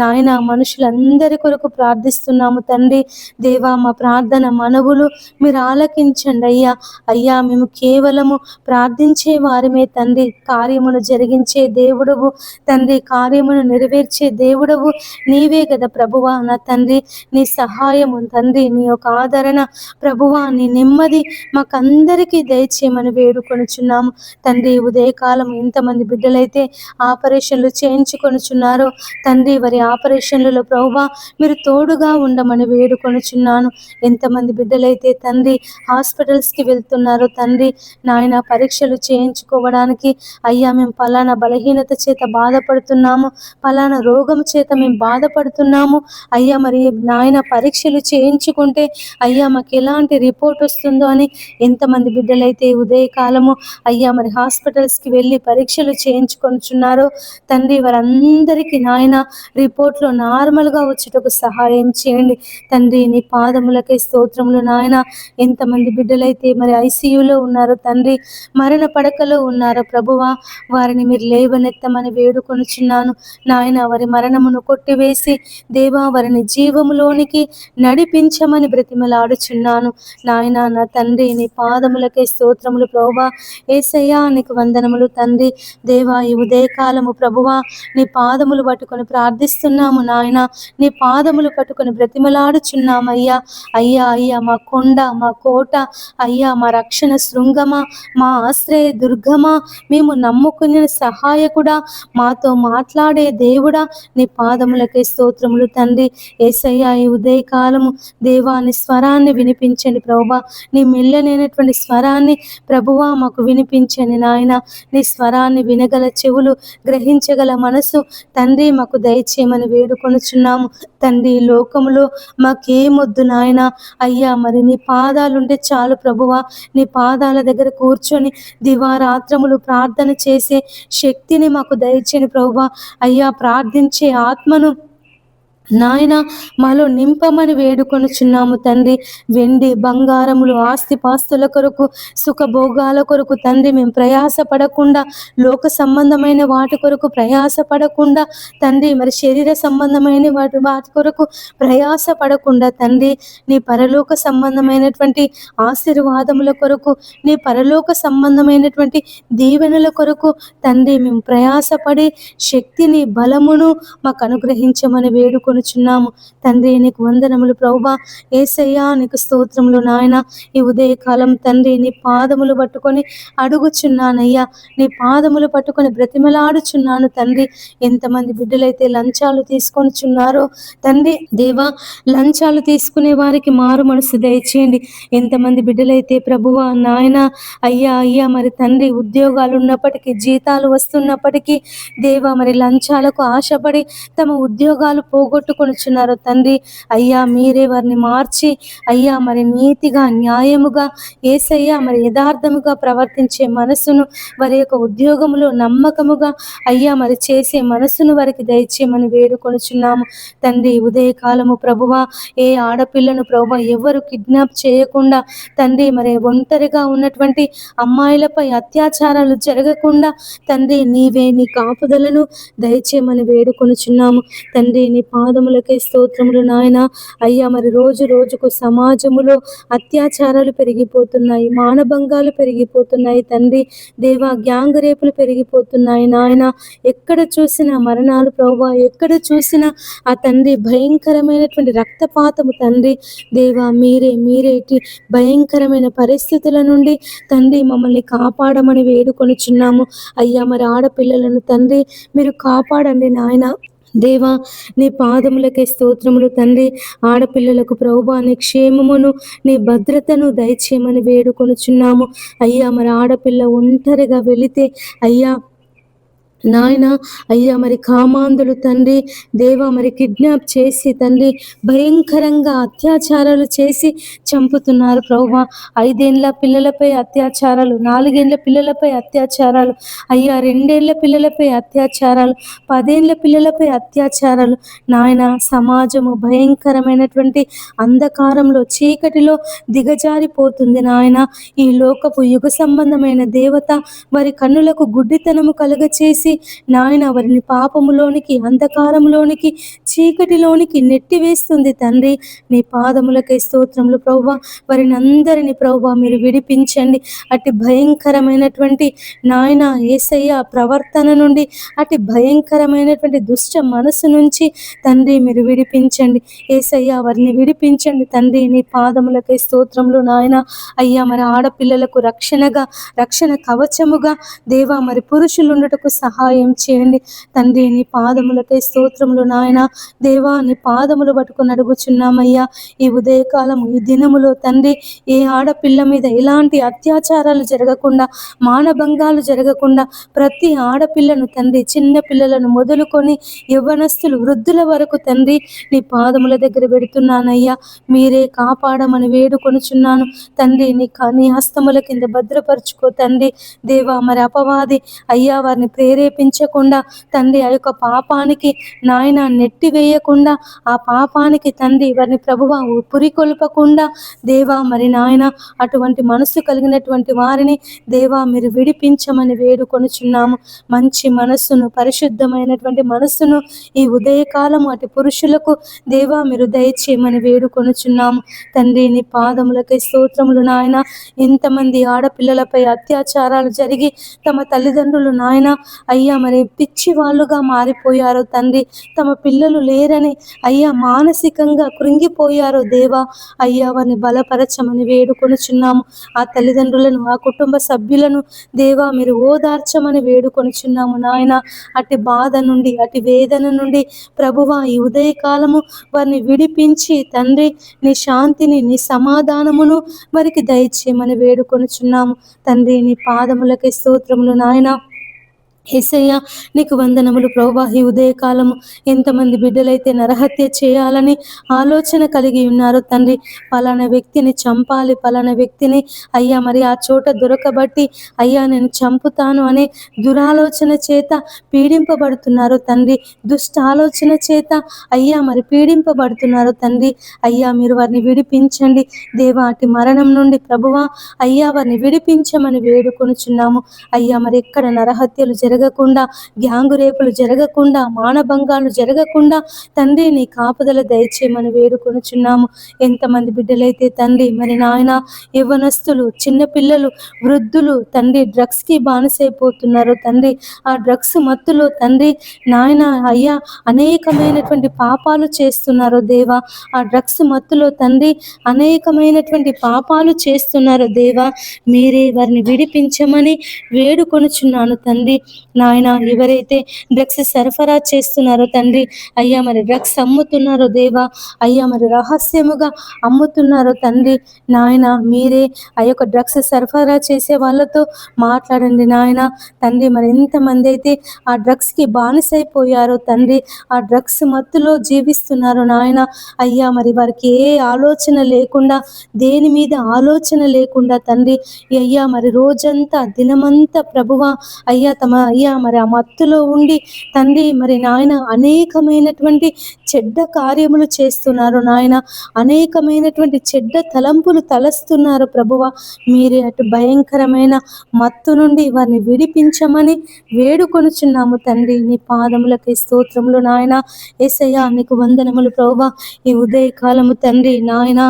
నాయన. మనుషులందరి కొరకు ప్రార్థిస్తున్నాము తండ్రి. దేవా మా ప్రార్థన మనవులు మీరు ఆలకించండి అయ్యా. అయ్యా మేము కేవలము ప్రార్థించే వారమే తండ్రి, కార్యమును జరిగించే దేవుడవు తండ్రి, కార్యమును నెరవేర్చే దేవుడవు నీవే కదా ప్రభువా నా తండ్రి. నీ సహాయము తండ్రి, నీ యొక్క ఆదరణ ప్రభువా, నీ నెమ్మది మాకందరికీ దయచేయమని వేడుకొనుచున్నాము తండ్రి. ఉదయకాలం ఎంతమంది బిడ్డలైతే ఆపరేషన్లు చేయించుకొనుచున్నారో తండ్రి, వారి ఆపరేషన్లలో ప్రభువా మీరు తోడుగా ఉండమని వేడుకొనుచున్నాను. ఎంతమంది బిడ్డలైతే తండ్రి హాస్పిటల్స్కి వెళ్తున్నారో తండ్రి నాయన, పరీక్షలు చేయించుకోవడానికి అయ్యా మేము పలానా బలహీనత చేత బాధపడుతున్నాము, పలానా రోగం చేత మేము బాధపడుతున్నాము అయ్యా, మరి నాయన పరీక్షలు చేయించుకుంటే అయ్యా మాకు ఎలాంటి రిపోర్ట్ వస్తుందో అని ఎంతమంది బిడ్డలైతే ఉదయకాలము అయ్యా మరి హాస్పిటల్స్కి వెళ్ళి పరీక్షలు చేయించుకొనుచున్నారో తండ్రి, వారందరికీ నాయన రిపోర్ట్లో నార్మల్గా వచ్చేటకు సహాయం చేయండి తండ్రి. నీ పాదములకై స్తోత్రములు నాయన. ఎంతమంది బిడ్డలైతే మరి ఐసీయూలో ఉన్నారో తండ్రి, మరణ పడకలో ఉన్నారో ప్రభువా, వారిని మీరు లేవనెత్తమని వేడుకొనుచున్నాను నాయన. వారి మరణమును కొట్టివేసి దేవా వారిని జీవములోనికి నడిపించమని బ్రతిమలాడుచున్నాను నాయన. నా తండ్రి నీ పాదములకే స్తోత్రములు ప్రభువా. యేసయ్యా నీకు వందనములు తండ్రి. దేవా ఈ ఉదయకాలము ప్రభువా నీ పాదములు పట్టుకొని ప్రార్థిస్తున్నాము నాయన. నీ పాదములు పట్టుకొని బ్రతిమలాడుచున్నామయ్యా. అయ్యా అయ్యా మా కొండ, మా కోట అయ్యా, మా రక్షణ శృంగమా, మా ఆశ్రయ దుర్గమా, మేము నమ్ముకునే సహాయకుడా, మాతో మాట్లాడే దేవుడా, నీ పాదములకే స్తోత్రములు తండ్రి. యేసయ్యా ఈ ఉదయకాలము దేవా నీ స్వరాన్ని వినిపించండి ప్రభువా. నీ మెల్లనైనటువంటి స్వరాన్ని ప్రభువా మాకు వినిపించండి నాయన. నీ స్వరాన్ని వినగల చెవులు, గ్రహించగల మనసు తండ్రి మాకు దయచేయమని వేడుకొనుచున్నాము తండ్రి. లోకములో మాకేమొద్దు నాయన. అయ్యా మరి నీ పాదాలుంటే చాలు ప్రభువా. నీ పాదాల దగ్గర కూర్చొని దివారాత్రములు ప్రార్థన చేసే శక్తిని మాకు దయచేయని ప్రభువా. అయ్యా ప్రార్థించే ఆత్మను నాయన మాలో నింపమని వేడుకొనుచున్నాము తండ్రి. వెండి బంగారములు ఆస్తిపాస్తుల కొరకు సుఖభోగాల కొరకు తండ్రి మేము ప్రయాస పడకుండా, లోక సంబంధమైన వాటి కొరకు ప్రయాస పడకుండా తండ్రి, మరి శరీర సంబంధమైన వాటి కొరకు ప్రయాస పడకుండా తండ్రి, నీ పరలోక సంబంధమైనటువంటి ఆశీర్వాదముల కొరకు, నీ పరలోక సంబంధమైనటువంటి దీవెనల కొరకు తండ్రి మేము ప్రయాసపడి శక్తిని బలమును మాకు అనుగ్రహించమని వేడుకొనుచున్నాము తండ్రి. నీకు వందనములు ప్రభువా. యేసయ్యా నీకు స్తోత్రములు నాయన. ఈ ఉదయకాలం తండ్రి నీ పాదములు పట్టుకొని అడుగుచున్నానయ్యా, నీ పాదములు పట్టుకొని బ్రతిమలాడుచున్నాను తండ్రి. ఎంతమంది బిడ్డలైతే లంచాలు తీసుకొనిచున్నారో తండ్రి దేవా, లంచాలు తీసుకునే వారికి మారు మనసు దయచేయండి. ఎంతమంది బిడ్డలైతే ప్రభువా నాయన అయ్యా మరి తండ్రి ఉద్యోగాలు ఉన్నప్పటికీ, జీతాలు వస్తున్నప్పటికీ దేవా మరి లంచాలకు ఆశపడి తమ ఉద్యోగాలు పోగొట్టుకొనిచున్నారో తండ్రి, అయ్యా మీరే వారిని మార్చి అయ్యా మరి నీతిగా, న్యాయముగా, యేసయ్యా మరి యథార్థముగా ప్రవర్తించే మనసును, వారి యొక్క ఉద్యోగములో నమ్మకముగా అయ్యా మరి చేసే మనసును వారికి దయచేయమని వేడుకొనుచున్నాము తండ్రి. ఉదయకాలము ప్రభువా, ఏ ఆడపిల్లను ప్రభువా ఎవరు కిడ్నాప్ చేయకుండా తండ్రి, మరి ఒంటరిగా ఉన్నటువంటి అమ్మాయిలపై అత్యాచారాలు జరగకుండా తండ్రి నీవే నీ కాపుదలను దయచేయమని వేడుకొనుచున్నాము తండ్రి. నీ పాదములకే స్తోత్రములు నాయన. అయ్యా మరి రోజు రోజుకు సమాజములో అత్యాచారాలు పెరిగిపోతున్నాయి, మానభంగాలు పెరిగిపోతున్నాయి తండ్రి దేవా, గ్యాంగ్ రేపులు పెరిగిపోతున్నాయి నాయన. ఎక్కడ చూసినా మరణాలు ప్రభువా, ఎక్కడ చూసినా ఆ తండ్రి భయంకరమైనటువంటి రక్తపాతము తండ్రి దేవా, మీరేటి భయంకరమైన పరిస్థితుల నుండి తండ్రి మమ్మల్ని కాపాడమని వేడుకొనుచున్నాము అయ్యా. మరి ఆడపిల్లలను తండ్రి మీరు కాపాడండి నాయన దేవా. నీ పాదములకే స్తోత్రములు తండ్రి. ఆడపిల్లలకు ప్రభువా నీ క్షేమమును, నీ భద్రతను దయచేయమని వేడుకొనుచున్నాము అయ్యా. మరి ఆడపిల్ల ఒంటరిగా వెళితే అయ్యా నాయన అయ్యా మరి కామాంధులు తండ్రి దేవా మరి కిడ్నాప్ చేసి తండ్రి భయంకరంగా అత్యాచారాలు చేసి చంపుతున్నారు ప్రభువా. 5 ఏళ్ల పిల్లలపై అత్యాచారాలు, 4 ఏళ్ల పిల్లలపై అత్యాచారాలు అయ్యా, 2 ఏళ్ల పిల్లలపై అత్యాచారాలు, 10 ఏళ్ల పిల్లలపై అత్యాచారాలు నాయన. సమాజము భయంకరమైనటువంటి అంధకారంలో, చీకటిలో దిగజారిపోతుంది నాయన. ఈ లోకపు యుగ సంబంధమైన దేవత వారి కన్నులకు గుడ్డితనము కలుగచేసి నాయన వారిని పాపములోనికి, అంధకారంలోనికి, చీకటిలోనికి నెట్టివేస్తుంది తండ్రి. నీ పాదములకై స్తోత్రములు ప్రభువా. వారిని అందరినీ ప్రభువా మీరు విడిపించండి. అట్టి భయంకరమైనటువంటి నాయన యేసయ్య ప్రవర్తన నుండి, అట్టి భయంకరమైనటువంటి దుష్ట మనసు నుంచి తండ్రి మీరు విడిపించండి యేసయ్య, వారిని విడిపించండి తండ్రి. నీ పాదములకై స్తోత్రములు నాయన. అయ్యా మరి ఆడపిల్లలకు రక్షణగా, రక్షణ కవచముగా దేవా మరి పురుషులు ఉండటకు సహాయం చేయండి తండ్రి. నీ పాదములకై స్తోత్రములు నాయన దేవా. నీ పాదములు పట్టుకుని అడుగుచున్నామయ్యా. ఈ ఉదయకాలం, ఈ దినములో తండ్రి ఏ ఆడపిల్ల మీద ఎలాంటి అత్యాచారాలు జరగకుండా, మానభంగాలు జరగకుండా ప్రతి ఆడపిల్లను తండ్రి, చిన్న పిల్లలను మొదలుకొని యవ్వనస్తులు, వృద్ధుల వరకు తండ్రి నీ పాదముల దగ్గర పెడుతున్నానయ్యా. మీరే కాపాడమని వేడుకొనుచున్నాను తండ్రి. నీ హస్తముల కింద భద్రపరుచుకో తండ్రి దేవా. మరి అపవాది అయ్యా వారిని ప్రేరేపించకుండా తండ్రి, ఆ యొక్క పాపానికి నాయన నెట్టివేయకుండా, ఆ పాపానికి తండ్రి వారిని ప్రభువా పురికొల్పకుండా దేవా మరి నాయన అటువంటి మనసు కలిగినటువంటి వారిని దేవా మీరు విడిపించమని వేడుకొనుచున్నాము. మంచి మనస్సును, పరిశుద్ధమైనటువంటి మనస్సును ఈ ఉదయకాలము అటు పురుషులకు దేవా మీరు దయచేయమని వేడుకొనుచున్నాము తండ్రి. నీ పాదములకై స్తోత్రములు నాయన. ఎంతమంది ఆడపిల్లలపై అత్యాచారాలు జరిగి తమ తల్లిదండ్రులు నాయన అయ్యా మరి పిచ్చి వాళ్ళుగా మారిపోయారో తండ్రి, తమ పిల్లలు లేరని అయ్యా మానసికంగా కృంగిపోయారో దేవా. అయ్యా వారిని బలపరచమని వేడుకొనుచున్నాము. ఆ తల్లిదండ్రులను, ఆ కుటుంబ సభ్యులను దేవా మీరు ఓదార్చమని వేడుకొనుచున్నాము నాయన. అటు బాధ నుండి, అటు వేదన నుండి ప్రభువా ఈ ఉదయకాలము వారిని విడిపించి తండ్రి నీ శాంతిని, నీ సమాధానమును వారికి దయచేయమని వేడుకొనుచున్నాము తండ్రి. నీ పాదములకే స్తోత్రములు నాయన. యేసయ్య నీకు వందనములు ప్రభువా. ఈ ఉదయకాలము ఎంతమంది బిడ్డలైతే నరహత్య చేయాలని ఆలోచన కలిగి ఉన్నారో తండ్రి, పలానా వ్యక్తిని చంపాలి, పలానా వ్యక్తిని అయ్యా మరి ఆ చోట దొరకబట్టి అయ్యా నేను చంపుతాను అనే దురాలోచన చేత పీడింపబడుతున్నారు తండ్రి, దుష్ట ఆలోచన చేత అయ్యా మరి పీడింపబడుతున్నారు తండ్రి. అయ్యా మీరు వారిని విడిపించండి దేవా, అటు మరణం నుండి ప్రభువా అయ్యా వారిని విడిపించమని వేడుకొనుచున్నాము. అయ్యా మరి ఎక్కడ నరహత్యలు జరగకుండా, గ్యాంగు రేపులు జరగకుండా, మానభంగాలు జరగకుండా తండ్రి నీ కాపుదల దయచేయమని వేడుకొనుచున్నాము. ఎంతమంది బిడ్డలైతే తండ్రి మరి నాయన యవ్వనస్తులు, చిన్నపిల్లలు, వృద్ధులు తండ్రి డ్రగ్స్కి బానిసైపోతున్నారు తండ్రి. ఆ డ్రగ్స్ మత్తులో తండ్రి నాయన అయ్యా అనేకమైనటువంటి పాపాలు చేస్తున్నారు దేవా. ఆ డ్రగ్స్ మత్తులో తండ్రి అనేకమైనటువంటి పాపాలు చేస్తున్నారు దేవా. మీరే వారిని విడిపించమని వేడుకొనుచున్నాను తండ్రి. నాయన ఎవరైతే డ్రగ్స్ సరఫరా చేస్తున్నారో తండ్రి అయ్యా మరి డ్రగ్స్ అమ్ముతున్నారో దేవా, అయ్యా మరి రహస్యముగా అమ్ముతున్నారో తండ్రి నాయన మీరే ఆ యొక్క డ్రగ్స్ సరఫరా చేసే వాళ్ళతో మాట్లాడండి నాయన. తండ్రి మరి ఎంతమంది అయితే ఆ డ్రగ్స్కి బానిసైపోయారో తండ్రి, ఆ డ్రగ్స్ మత్తులో జీవిస్తున్నారు నాయన. అయ్యా మరి వారికి ఏ ఆలోచన లేకుండా, దేని మీద ఆలోచన లేకుండా తండ్రి అయ్యా మరి రోజంతా దినమంతా ప్రభువా అయ్యా అయ్యా మరి ఆ మత్తులో ఉండి తండ్రి మరి నాయన అనేకమైనటువంటి చెడ్డ కార్యములు చేస్తున్నారు నాయన, అనేకమైనటువంటి చెడ్డ తలంపులు తలస్తున్నారు ప్రభువా. మీరే అటు భయంకరమైన మత్తు నుండి వారిని విడిపించమని వేడుకొనుచున్నాము తండ్రి. నీ పాదములకి స్తోత్రములు నాయన. యేసయ్యా నీకు వందనములు ప్రభువా. ఈ ఉదయకాలము తండ్రి నాయన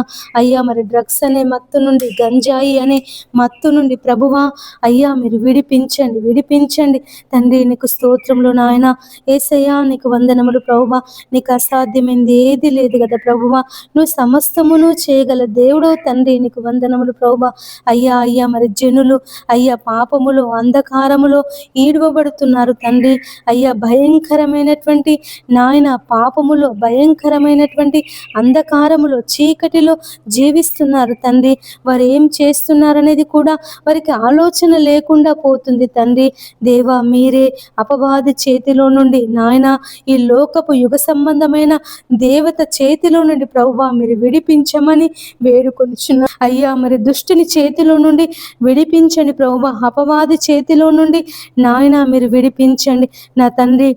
అయ్యా మరి డ్రగ్స్ అనే మత్తు నుండి, గంజాయి అనే మత్తు నుండి ప్రభువా అయ్యా మీరు విడిపించండి, విడిపించండి తండ్రి. నీకు స్తోత్రములు నాయన. యేసయ్యా నీకు వందనములు ప్రభువా. నీకు అసాధ్యమైంది ఏది లేదు కదా ప్రభువా. నువ్వు సమస్తమును చేయగల దేవుడో తండ్రి. నీకు వందనములు ప్రభువా. అయ్యా అయ్యా మరి జనులు అయ్యా పాపములో, అంధకారములో ఈడవబడుతున్నారు తండ్రి. అయ్యా భయంకరమైనటువంటి నాయన పాపములో, భయంకరమైనటువంటి అంధకారములో, చీకటిలో జీవిస్తున్నారు తండ్రి. వారు ఏం చేస్తున్నారనేది కూడా వారికి ఆలోచన లేకుండా పోతుంది తండ్రి. దేవా మీరే అపవాది చేతిలో నుండి నాయన, ఈ లోకపు యుగ సంబంధమైన దేవత చేతిలో నుండి ప్రభువా మీరు విడిపించమని వేడుకొనుచున్న అయ్యా మరి దుష్టుని చేతిలో నుండి విడిపించండి ప్రభువా. అపవాది చేతిలో నుండి నాయన మీరు విడిపించండి నా తండ్రి.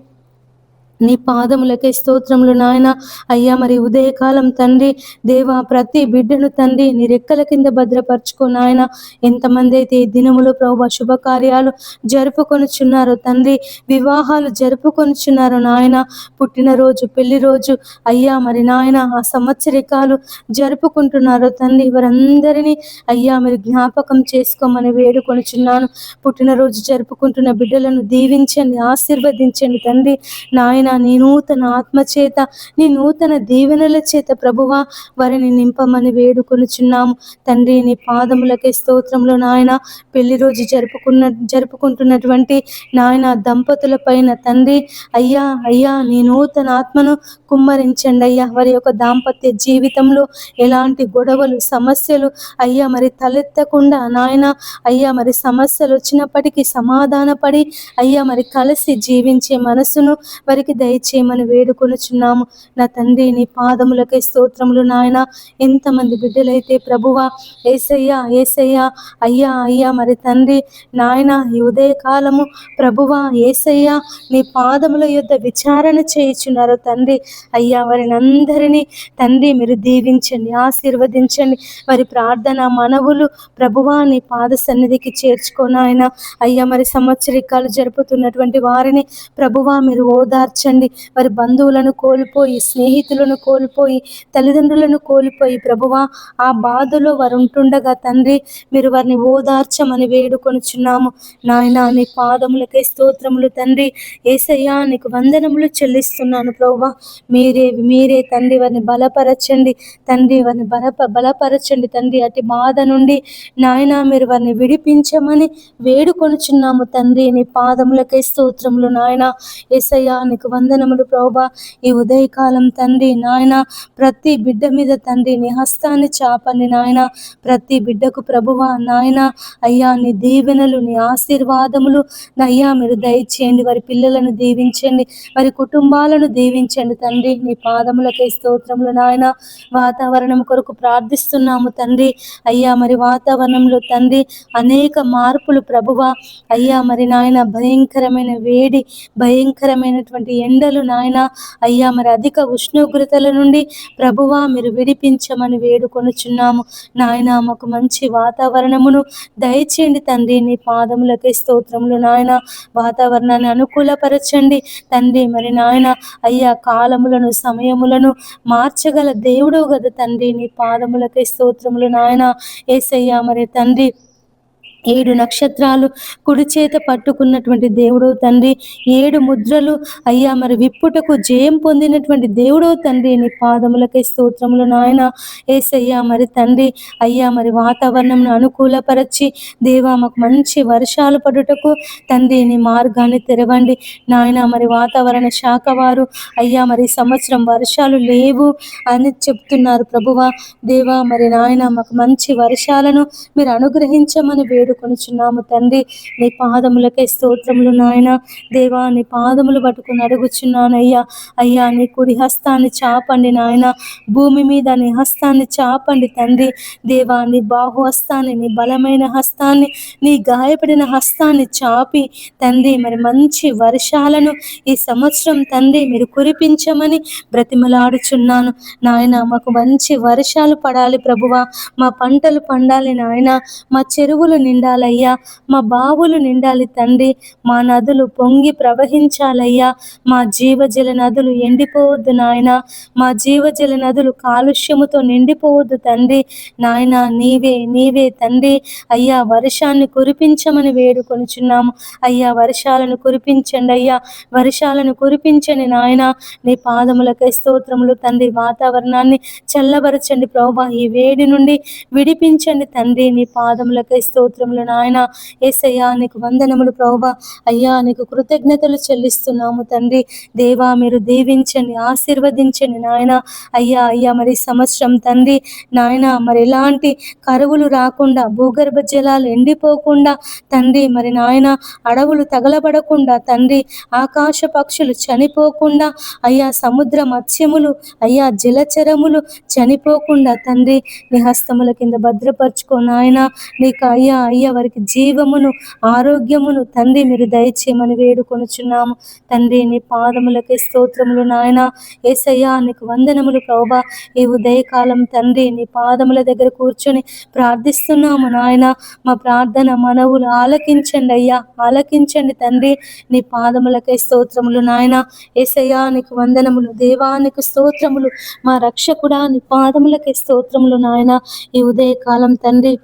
నీ పాదములకే స్తోత్రములు నాయన. అయ్యా మరి ఉదయకాలం తండ్రి దేవా ప్రతి బిడ్డను తండ్రి నీ రెక్కల కింద భద్రపరచుకో నాయన. ఎంతమంది అయితే ఈ దినములో ప్రభువా శుభకార్యాలు జరుపుకొనుచున్నారో తండ్రి, వివాహాలు జరుపుకొనుచున్నారో నాయన, పుట్టినరోజు, పెళ్లి రోజు అయ్యా మరి నాయన ఆ సంవత్సరికాలు జరుపుకుంటున్నారో తండ్రి, వారందరినీ అయ్యా మీరు జ్ఞాపకం చేసుకోమని వేడుకొనుచున్నాను. పుట్టినరోజు జరుపుకుంటున్న బిడ్డలను దీవించండి, ఆశీర్వదించండి తండ్రి నాయన. నీ నూతన ఆత్మచేత, నీ నూతన దీవెనల చేత ప్రభువా వారిని నింపమని వేడుకొనుచున్నాము తండ్రి. నీ పాదములకే స్తోత్రములు నాయన. పెళ్లి రోజు జరుపుకుంటున్నటువంటి నాయన దంపతుల పైన తండ్రి అయ్యా అయ్యా నీ నూతన ఆత్మను కుమ్మరించండి అయ్యా. వారి యొక్క దాంపత్య జీవితంలో ఎలాంటి గొడవలు, సమస్యలు అయ్యా మరి తలెత్తకుండా నాయన, అయ్యా మరి సమస్యలు వచ్చినప్పటికీ సమాధానపడి అయ్యా మరి కలిసి జీవించే మనసును వారికి దయచేయమని వేడుకొనుచున్నాము నా తండ్రి. నీ పాదములకే స్తోత్రములు నాయన. ఎంతమంది బిడ్డలైతే ప్రభువా యేసయ్యా యేసయ్యా అయ్యా అయ్యా మరి తండ్రి నాయన ఈ ఉదయకాలము ప్రభువా యేసయ్యా నీ పాదముల యొద్ద విచారణ చేయుచున్నారు తండ్రి. అయ్యా వారిని అందరినీ తండ్రి మీరు దీవించండి, ఆశీర్వదించండి. వారి ప్రార్థన మనవులు ప్రభువా నీ పాద సన్నిధికి చేర్చుకోనాయన. అయ్యా మరి సంవత్సరికాలు జరుపుతున్నటువంటి వారిని ప్రభువా మీరు ఓదార్చండి. వారి బంధువులను కోల్పోయి, స్నేహితులను కోల్పోయి, తల్లిదండ్రులను కోల్పోయి ప్రభువా ఆ బాధలో వారు ఉంటుండగా తండ్రి మీరు వారిని ఓదార్చమని వేడుకొనుచున్నాము నాయన. నీ పాదములకే స్తోత్రములు తండ్రి. యేసయ్యా నీకు వందనములు చెల్లిస్తున్నాను ప్రభువా. మీరే తండ్రి వారిని బలపరచండి తండ్రి, వారిని బలపరచండి తండ్రి. అటు బాధ నుండి నాయన మీరు వారిని విడిపించమని వేడుకొనుచున్నాము తండ్రి. నీ పాదములకే స్తోత్రములు నాయన. యేసయ్యా నీకు వందనములు ప్రభా. ఈ ఉదయకాలం తండ్రి నాయన ప్రతి బిడ్డ మీద తండ్రి నీ హస్తాన్ని చాపండి నాయన. ప్రతి బిడ్డకు ప్రభువా నాయన అయ్యా నీ దీవెనలు నీ ఆశీర్వాదములు అయ్యా మీరు దయచేయండి. వారి పిల్లలను దీవించండి, వారి కుటుంబాలను దీవించండి తండ్రి. నీ పాదములకే స్తోత్రములు నాయన. వాతావరణం కొరకు ప్రార్థిస్తున్నాము తండ్రి. అయ్యా మరి వాతావరణంలో తండ్రి అనేక మార్పులు ప్రభువా. అయ్యా మరి నాయన భయంకరమైన వేడి, భయంకరమైనటువంటి ఎండలు నాయన. అయ్యా మరి అధిక ఉష్ణోగ్రతల నుండి ప్రభువా మీరు విడిపించమని వేడుకొనుచున్నాము నాయన. మాకు మంచి వాతావరణమును దయచేయండి తండ్రి. నీ పాదములకే స్తోత్రములు నాయన. వాతావరణాన్ని అనుకూలపరచండి తండ్రి. మరి నాయన అయ్యా కాలములను సమయములను మార్చగల దేవుడు కదా తండ్రి. నీ పాదములకే స్తోత్రములు నాయన. యేసయ్యా మరి తండ్రి 7 నక్షత్రాలు కుడి చేత పట్టుకున్నటువంటి దేవుడు తండ్రి. 7 ముద్రలు అయ్యా మరి విప్పుటకు జయం పొందినటువంటి దేవుడు తండ్రి. నీ పాదములకే స్తోత్రములు నాయన. యేసయ్యా మరి తండ్రి అయ్యా మరి వాతావరణం అనుకూలపరచి దేవా మాకు మంచి వర్షాలు పడుటకు తండ్రి నీ మార్గాన్ని తెరవండి నాయన. మరి వాతావరణ శాఖ వారు అయ్యా మరి సంవత్సరం వర్షాలు లేవు అని చెప్తున్నారు ప్రభువా. దేవా మరి నాయన మాకు మంచి వర్షాలను మీరు అనుగ్రహించమని వేడుకొనుచున్నాము తండ్రి. నీ పాదములకే స్తోత్రములు నాయన. దేవా నీ పాదములు పట్టుకుని అడుగుచున్నానయ్యా. అయ్యా నీ కుడి హస్తాన్ని చాపండి నాయన. భూమి మీద నీ హస్తాన్ని చాపండి తండ్రి. దేవా నీ బాహు హస్తాన్ని, నీ బలమైన హస్తాన్ని, నీ గాయపడిన హస్తాన్ని చాపి తండ్రి మరి మంచి వర్షాలను ఈ సంవత్సరం తండ్రి మీరు కురిపించమని బ్రతిమలాడుచున్నాను నాయన. మాకు మంచి వర్షాలు పడాలి ప్రభువా. మా పంటలు పండాలి నాయన. మా చెరువులు నిండాలయ్యా. మా బావులు నిండాలి తండ్రి. మా నదులు పొంగి ప్రవహించాలయ్యా. మా జీవజల నదులు ఎండిపోవద్దు నాయన. మా జీవజల నదులు కాలుష్యముతో నిండిపోవద్దు తండ్రి. నాయన నీవే తండ్రి అయ్యా వర్షాన్ని కురిపించమని వేడుకొనుచున్నాము అయ్యా. వర్షాలను కురిపించండి అయ్యా. వర్షాలను కురిపించండి నాయన. నీ పాదములకై స్తోత్రములు తండ్రి. వాతావరణాన్ని చల్లబరచండి ప్రభా. ఈ వేడి నుండి విడిపించండి తండ్రి. నీ పాదములకై స్తోత్రములు నాయన. యేసయ్యా నీకు వందనములు ప్రభువా. అయ్యా నీకు కృతజ్ఞతలు చెల్లిస్తున్నాము తండ్రి. దేవా మీరు దీవించండి, ఆశీర్వదించండి నాయన. అయ్యా మరి సంవత్సరం తండ్రి నాయన మరి ఎలాంటి కరువులు రాకుండా, భూగర్భ జలాలు ఎండిపోకుండా తండ్రి మరి నాయన అడవులు తగలబడకుండా తండ్రి, ఆకాశ పక్షులు చనిపోకుండా అయ్యా, సముద్ర మత్స్యములు అయ్యా, జలచరములు చనిపోకుండా తండ్రి నీ హస్తముల కింద భద్రపరచుకో నాయన. నీకు అయ్యా వారికి జీవమును ఆరోగ్యమును తండ్రి మీరు దయచేయమని వేడుకొనుచున్నాము తండ్రి. నీ పాదములకే స్తోత్రములు నాయన. యేసయ్యా నీకు వందనములు ప్రభువా. ఈ ఉదయకాలం తండ్రి నీ పాదముల దగ్గర కూర్చొని ప్రార్థిస్తున్నాము నాయన. మా ప్రార్థన మనవులు ఆలకించండి అయ్యా, ఆలకించండి తండ్రి. నీ పాదములకే స్తోత్రములు నాయన. యేసయ్యా నీకు వందనములు. దేవానికి స్తోత్రములు. మా రక్షకుడా నీ పాదములకే స్తోత్రములు నాయన. ఈ ఉదయకాలం తండ్రి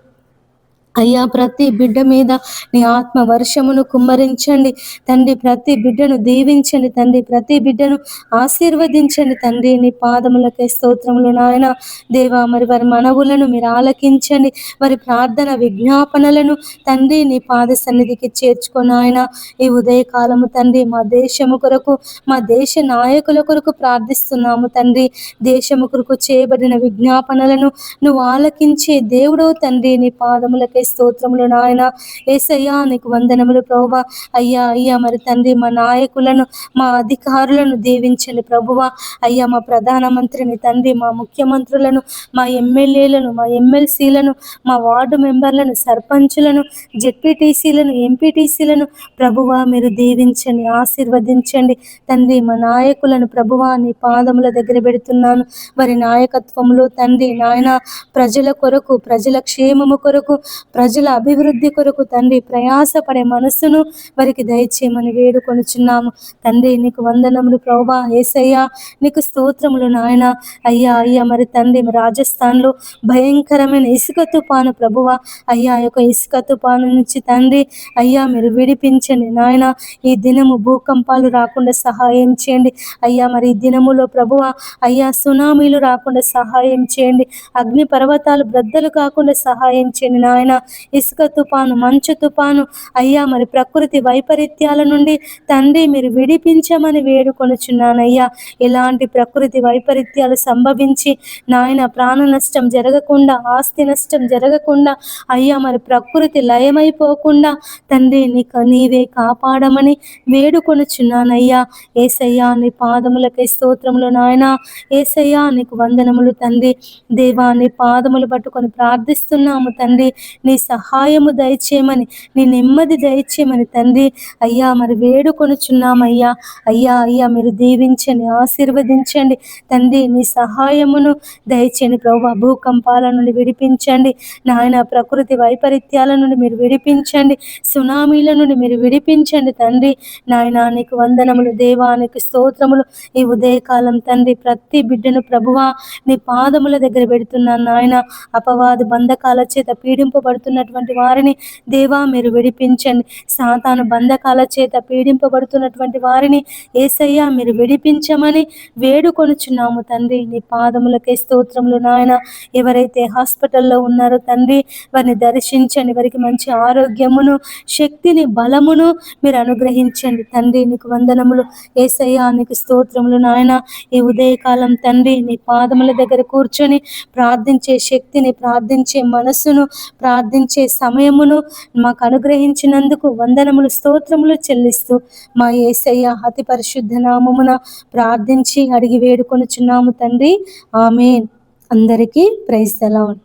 అయ్యా ప్రతి బిడ్డ మీద నీ ఆత్మ వర్షమును కుమ్మరించండి తండ్రి. ప్రతి బిడ్డను దీవించండి తండ్రి. ప్రతి బిడ్డను ఆశీర్వదించండి తండ్రి. నీ పాదములకే స్తోత్రములు నాయన. దేవా మరి వారి మనవులను మీరు ఆలకించండి. వారి ప్రార్థన విజ్ఞాపనలను తండ్రి నీ పాద సన్నిధికి చేర్చుకొని ఆయన ఈ ఉదయకాలము తండ్రి మా దేశము కొరకు, మా దేశ నాయకుల కొరకు ప్రార్థిస్తున్నాము తండ్రి. దేశము కొరకు చేయబడిన విజ్ఞాపనలను నువ్వు ఆలకించే దేవుడో తండ్రి. నీ పాదములకే స్తోత్రములు నాయన. యేసయ్యా నీకు వందనములు ప్రభువా. అయ్యా మరి తండ్రి మా నాయకులను, మా అధికారులను దీవించండి ప్రభువా. అయ్యా మా ప్రధానమంత్రిని తండ్రి, మా ముఖ్యమంత్రులను, మా ఎమ్మెల్యేలను, మా ఎమ్మెల్సీలను, మా వార్డు మెంబర్లను, సర్పంచులను, జెడ్పీటీసీలను, ఎంపీటీసీలను ప్రభువా మీరు దీవించండి, ఆశీర్వదించండి తండ్రి. మా నాయకులను ప్రభువా నీ పాదముల దగ్గర పెడుతున్నాను. వారి నాయకత్వంలో తండ్రి నాయన ప్రజల కొరకు, ప్రజల క్షేమము కొరకు, ప్రజల అభివృద్ధి కొరకు తండ్రి ప్రయాసపడే మనస్సును వారికి దయచేయమని వేడుకొనుచున్నాము తండ్రి. నీకు వందనములు ప్రభువా. యేసయ్యా నీకు స్తోత్రములు నాయన. అయ్యా మరి తండ్రి రాజస్థాన్లో భయంకరమైన ఇసుక తుఫాను ప్రభువా. అయ్యా యొక్క ఇసుక తుఫాను నుంచి తండ్రి అయ్యా మీరు విడిపించండి నాయన. ఈ దినము భూకంపాలు రాకుండా సహాయం చేయండి అయ్యా. మరి ఈ దినములో ప్రభువా అయ్యా సునామీలు రాకుండా సహాయం చేయండి. అగ్ని పర్వతాలు బ్రద్దలు కాకుండా సహాయం చేయండి నాయన. ఇసుక తుఫాను, మంచు తుఫాను అయ్యా మరి ప్రకృతి వైపరీత్యాల నుండి తండ్రి మీరు విడిపించమని వేడుకొనుచున్నానయ్యా. ఎలాంటి ప్రకృతి వైపరీత్యాలు సంభవించి నాయన ప్రాణ నష్టం జరగకుండా, ఆస్తి నష్టం జరగకుండా అయ్యా మరి ప్రకృతి లయమైపోకుండా తండ్రి నీవే కాపాడమని వేడుకొనుచున్నానయ్యా. యేసయ్యా నీ పాదములకే స్తోత్రములు నాయన. యేసయ్యా నీకు వందనములు తండ్రి. దేవా నీ పాదములు పట్టుకొని ప్రార్థిస్తున్నాము తండ్రి. నీ సహాయము దయచేయమని, నీ నెమ్మది దయచేయమని తండ్రి అయ్యా మరి వేడుకొనుచున్నామయ్యా. అయ్యా అయ్యా మీరు దీవించండి, ఆశీర్వదించండి తండ్రి. నీ సహాయమును దయచేయండి ప్రభువా. భూకంపాల నుండి విడిపించండి నాయన. ప్రకృతి వైపరీత్యాల నుండి మీరు విడిపించండి. సునామీల నుండి మీరు విడిపించండి తండ్రి. నాయన నీకు వందనములు దేవా, నీకు స్తోత్రములు. ఈ ఉదయకాలం తండ్రి ప్రతి బిడ్డను ప్రభువా నీ పాదముల దగ్గర పెడుతున్నాను నాయన. అపవాది బంధకాల చేత పీడింపబడుతున్నటువంటి వారిని దేవా మీరు విడిపించండి. సాతాను బంధకాల చేత పీడింపబడుతున్నటువంటి వారిని యేసయ్యా మీరు విడిపించమని వేడుకొనుచున్నాము తండ్రి. నీ పాదములకే స్తోత్రములు నాయన. ఎవరైతే హాస్పిటల్లో ఉన్నారో తండ్రి వారిని దర్శించండి. వారికి మంచి ఆరోగ్యమును, శక్తిని, బలమును మీరు అనుగ్రహించండి తండ్రి. నీకు వందనములు యేసయ్యా, నీకు స్తోత్రములు నాయన. ఈ ఉదయకాలం తండ్రి నీ పాదముల దగ్గర కూర్చొని ప్రార్థించే శక్తిని, ప్రార్థించే మనస్సును, ప్రార్థించే సమయమును మాకు అనుగ్రహించినందుకు వందనములు, స్తోత్రములు చెల్లిస్తూ మా యేసయ్య అతి పరిశుద్ధ నామమున ప్రార్థించి అడిగి వేడుకొనుచున్నాము తండ్రి. ఆమేన్. అందరికీ ప్రైజ్ ది లార్డ్.